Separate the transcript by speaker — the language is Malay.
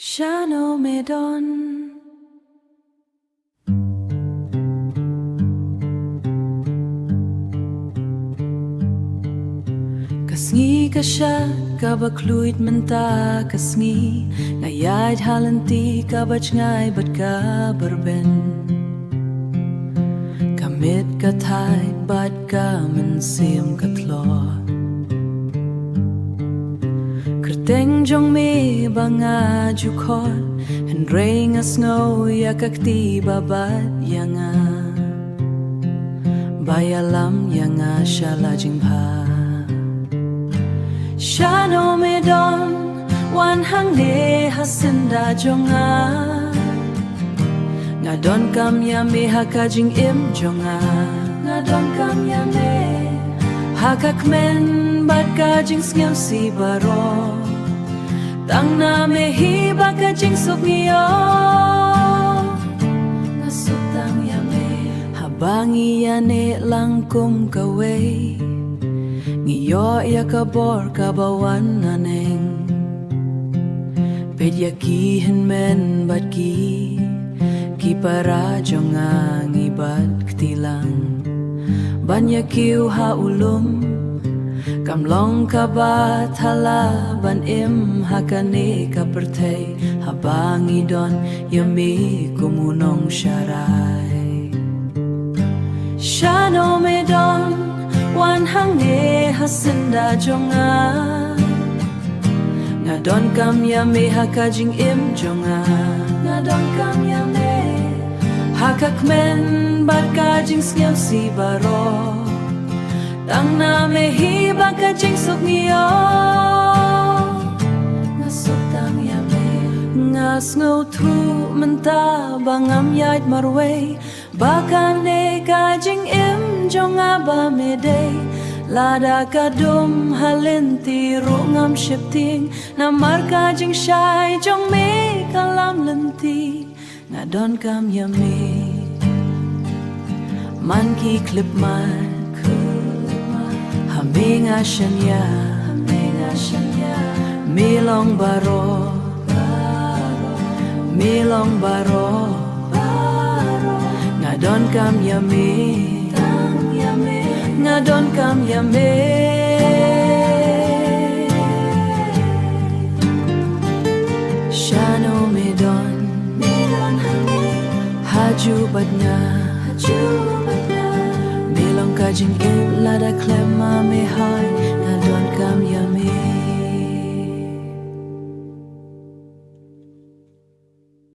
Speaker 1: Shano Medon Kasngi kasya kabakluit menta kasngi ngayad halanti kabach ngay bat ka barben Kamit katay bat ka mensim katlo Kerteng jong me banga jukot Hendreng asno yakakti babat yanga Bayalam yanga shalajing pa Shano medon wan hang ne hasinda jonga Ngadon kam yame hakajing im jonga Ngadon kam yame hakakmen bat kajing sngem si baro Tang na me hiba kajing suk niyo Nasuk tang yame habang iyane langkum kaway Ngiyo ya kabor kabawan naneng Pedyakihin men bat ki para jonga ngibat ktilang Banyakiw ha ulum Kamlong kabat hala ban im hakane kapertay Habang idon yami kumunong syaray Shano medon wan hang ne hasinda jonga Ngadon kam yame hakajing im jonga Ngadon kam yame hakakmen bat kajing sngem si baro Tang na me hiba kajing suk niyo Ngasuk tang yame Ngas ngau tru menta bangam yait marway Bakan ne kajing im jonga ba medey Lada kadum halinti rungam shipting Namar kajing syai jong me kalam lenti Ngadon kam yame Man ki klip man Haming asyanya Milong baro Milong baro Ngadon kam yame Ngadon kam yame Shano medon Haju badna Milong kajing im lada klema me hai Ngadon kam yame